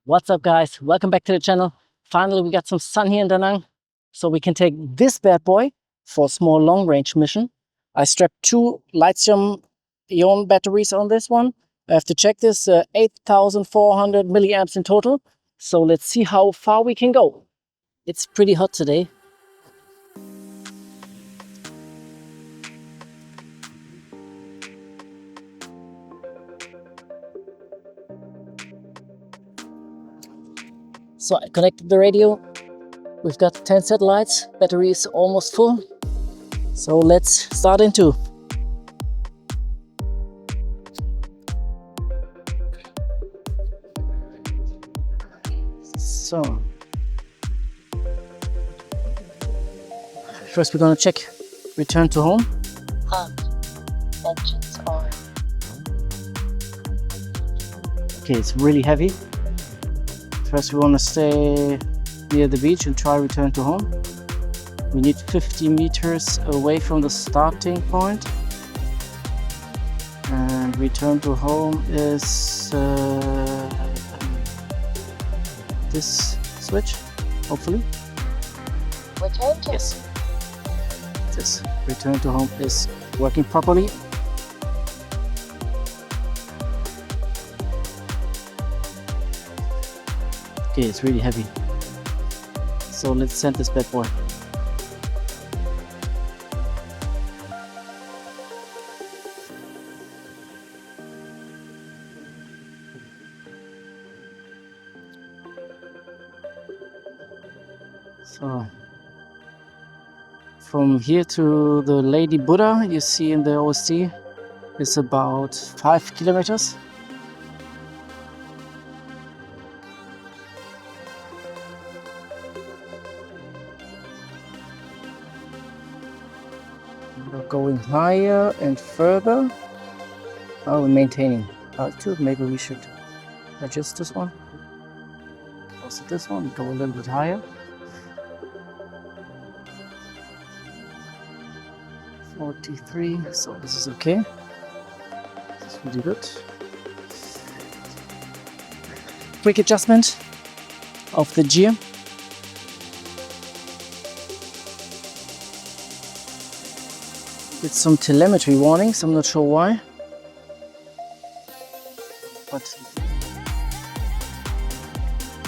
What's up, guys? Welcome back to the channel. Finally, we got some sun here in Da Nang, so we can take this bad boy for a small long-range mission. I strapped two lithium-ion batteries on this one. I have to check this, 8,400 milliamps in total. So let's see how far we can go. It's pretty hot today. So I connected the radio. We've got 10 satellites. Battery is almost full. So let's start in two. So first we're gonna check return to home. Engines on. Okay, it's really heavy. First we want to stay near the beach and try return to home. We need 50 meters away from the starting point. And return to home is this switch, hopefully. Return to. Yes. This return to home is working properly. Okay, it's really heavy. So let's send this bad boy. So from here to the Lady Buddha you see in the OST is about 5 kilometers. We're going higher and further. Oh, we're maintaining altitude. Maybe we should adjust this one. Also this one, go a little bit higher. 43, so this is okay. This is really good. Quick adjustment of the gear. Get some telemetry warnings, I'm not sure why. But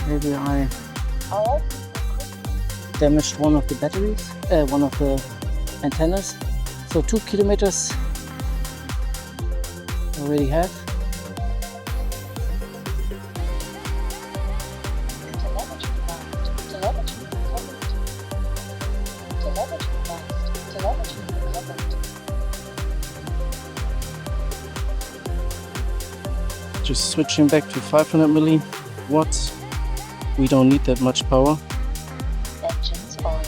maybe I damaged one of the batteries, one of the antennas. So 2 kilometers already have. Telemetry lost. Telemetry recovered. Telemetry lost. Telemetry recovered. Just switching back to 500 milliwatts. We don't need that much power. Engines on.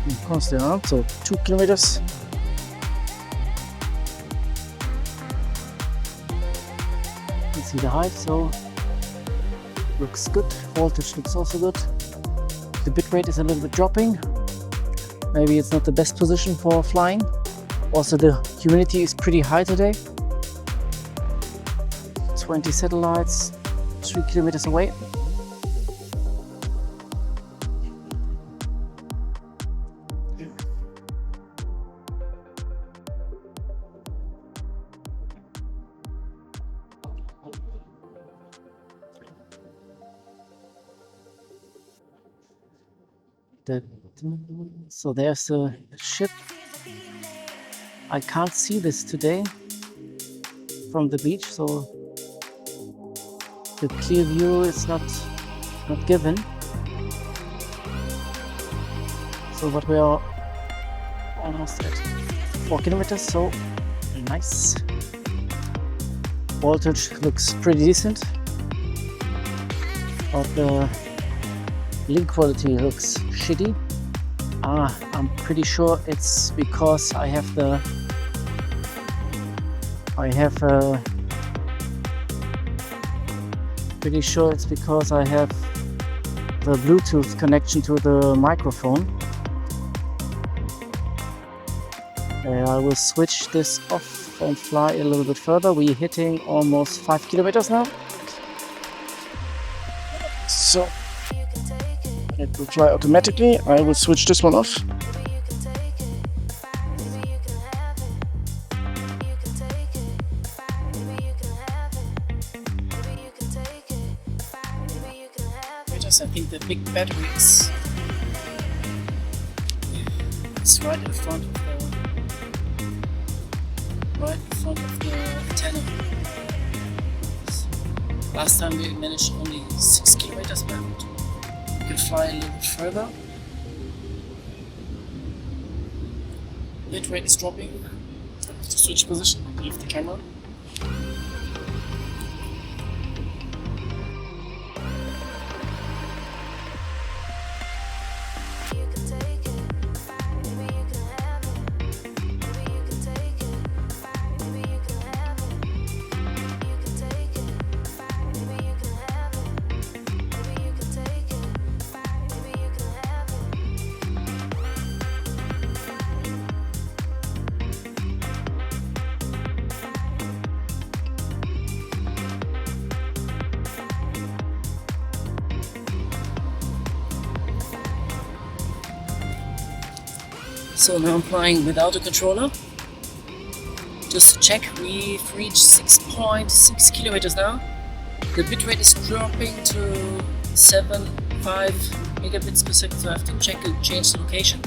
Of course they are, so 2 kilometers. You see the height, so looks good. Voltage looks also good. The bitrate is a little bit dropping. Maybe it's not the best position for flying. Also the humidity is pretty high today. 20 satellites, 3 kilometers away. So there's a ship. I can't see this today from the beach, so the clear view is not given. So but we are almost at 4 kilometers, so nice. Voltage looks pretty decent, but the link quality looks shitty. I'm pretty sure it's because I have pretty sure it's because I have the Bluetooth connection to the microphone. I will switch this off and fly a little bit further. We're hitting almost 5 kilometers now. So it will fly automatically. I will switch this one off. I think the big battery is right in front of the antenna. Last time we managed only 6 kilometers, but we can fly a little further. Bitrate is dropping. I have to switch position, leave the camera. So now I'm flying without a controller. Just to check, we've reached 6.6 kilometers now. The bitrate is dropping to 7.5 megabits per second, so I have to check and change the location.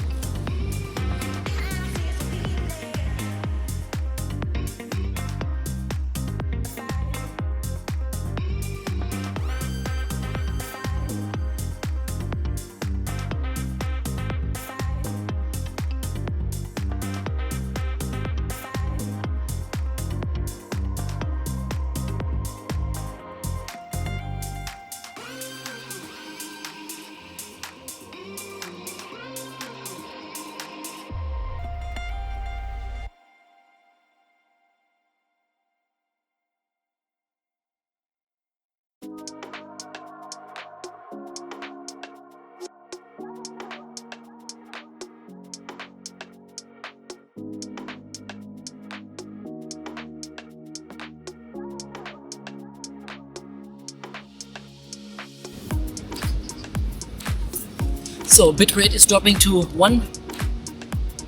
So bitrate is dropping to 1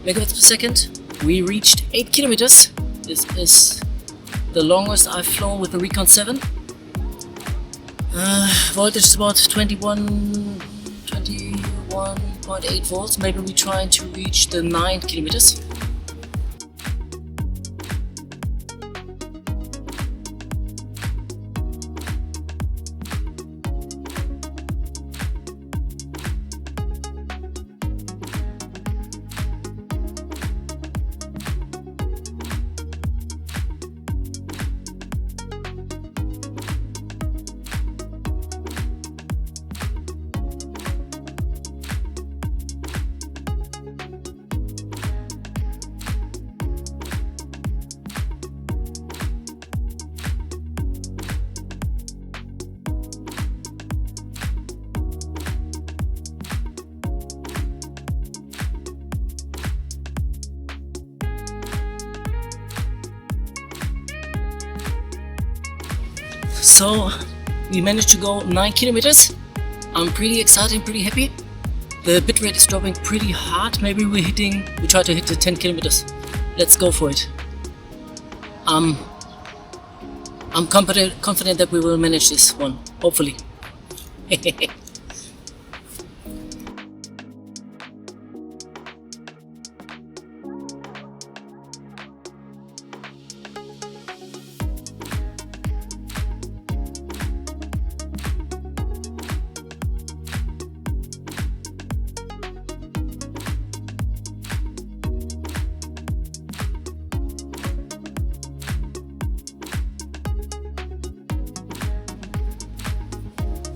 megabits per second. We reached 8 kilometers. This is the longest I've flown with the Rekon 7. Voltage is about 21.8 volts. Maybe we're trying to reach the 9 kilometers. So we managed to go 9 kilometers. I'm pretty excited, pretty happy. The bitrate is dropping pretty hard. Maybe we try to hit the 10 kilometers. Let's go for it. I'm confident that we will manage this one, hopefully.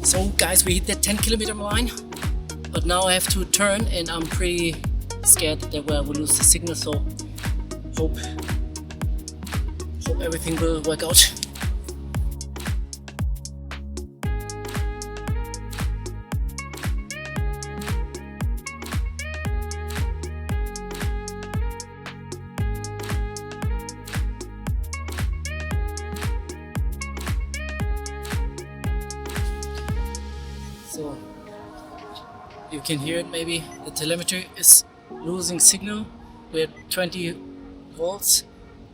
So guys, we hit that 10 kilometer line, but now I have to turn and I'm pretty scared that I will lose the signal, so hope everything will work out. So you can hear it maybe. The telemetry is losing signal. We're at 20 volts.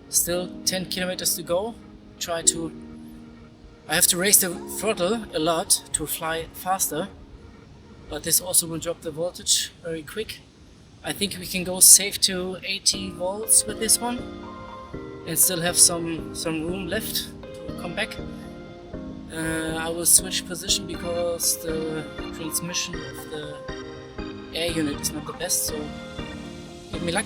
Still 10 kilometers to go. I have to raise the throttle a lot to fly faster, but this also will drop the voltage very quick. I think we can go safe to 80 volts with this one and still have some room left to come back. I will switch position because the transmission of the air unit is not the best, so give me luck.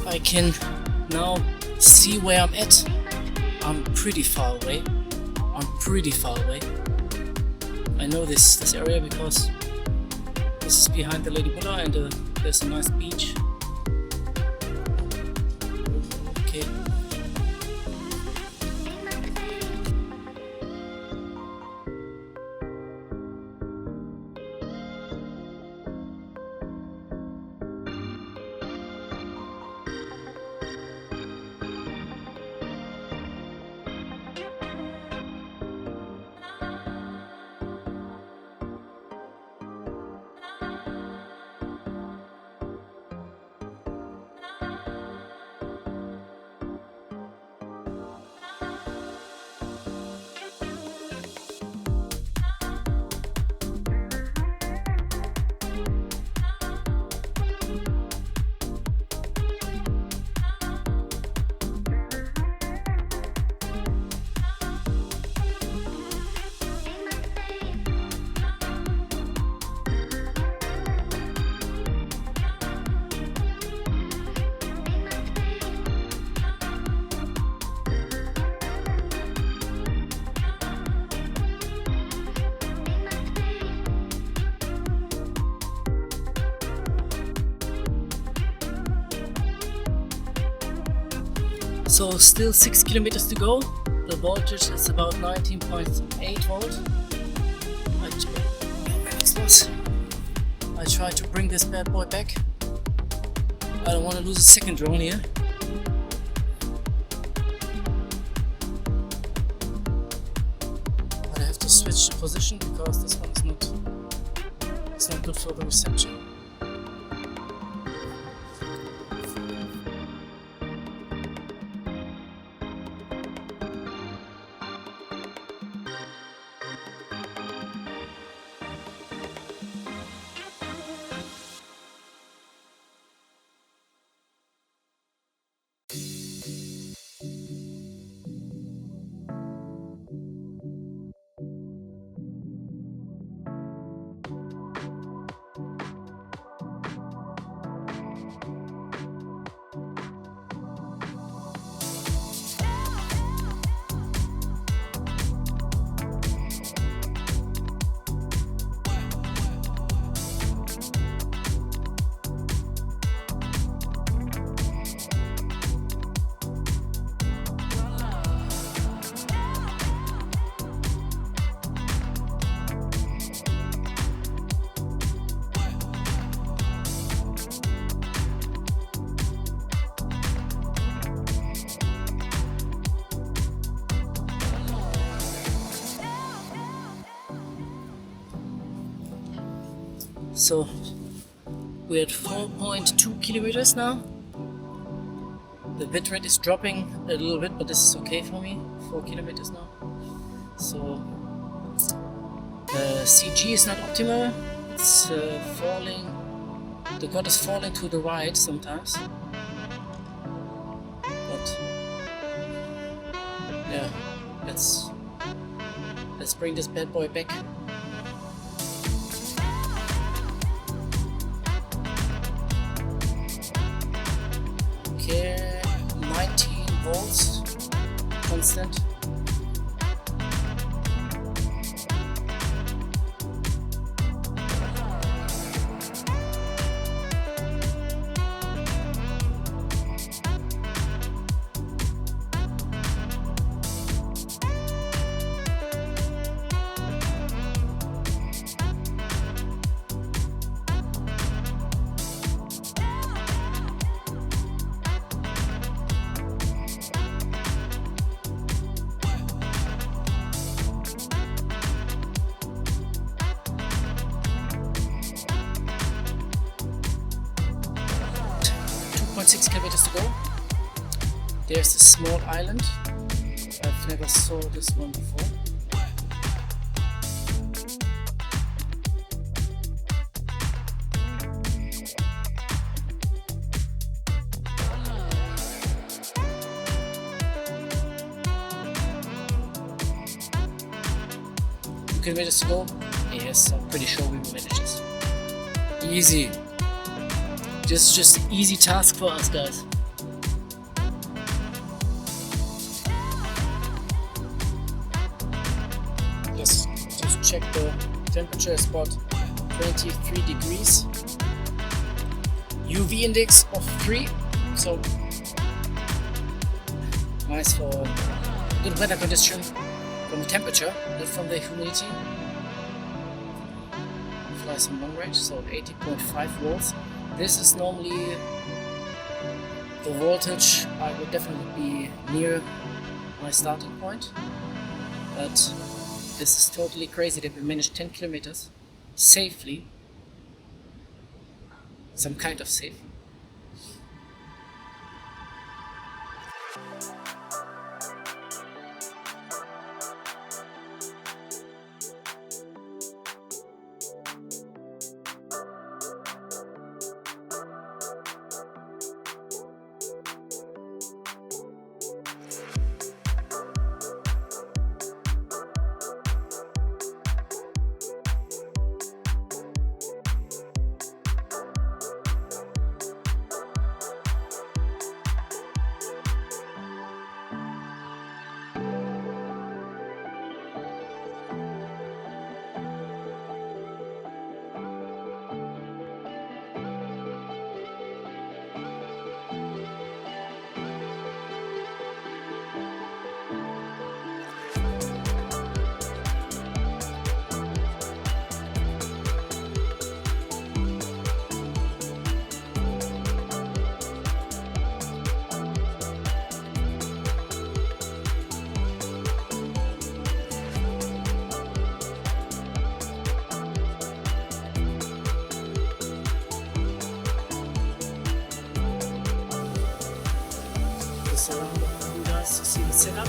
I can now see where I'm at. I'm pretty far away. I know this area because this is behind the Lady Buddha and there's a nice beach. Okay. So still 6 kilometers to go. The voltage is about 19.8 volt. I try to bring this bad boy back. I don't want to lose a second drone here. But I have to switch the position because this one is not good for the reception. So we're at 4.2 kilometers now. The bit rate is dropping a little bit, but this is okay for me. 4 kilometers now. So the CG is not optimal. It's falling. The god is falling to the right sometimes. But yeah, let's bring this bad boy back. Okay, 19 volts constant. 1.6 kilometers to go. There's a small island. I've never saw this one before. Kilometers to go. Yes, I'm pretty sure we will manage this. Easy. Just an easy task for us, guys. Just check the temperature spot. 23 degrees. UV index of 3. So nice for good weather condition. From the temperature, not from the humidity. Fly some long range, so 80.5 volts. This is normally the voltage I would definitely be near my starting point. But this is totally crazy that we managed 10 kilometers safely. Some kind of safe. Around you guys to see the setup.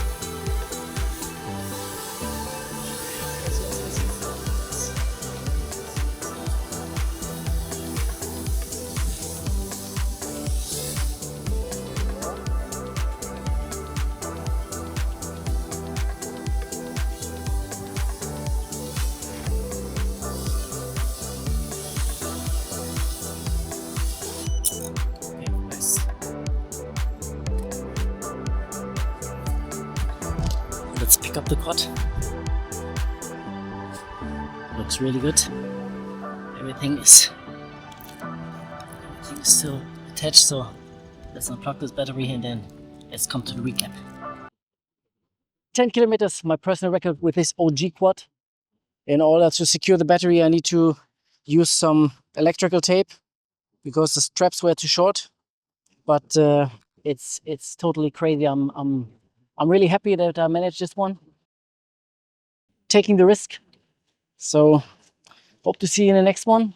Let's pick up the quad. Looks really good. Everything is still attached, so let's unplug this battery and then let's come to the recap. 10 kilometers, my personal record with this OG quad. In order to secure the battery, I need to use some electrical tape because the straps were too short. But it's totally crazy. I'm really happy that I managed this one. Taking the risk. So hope to see you in the next one.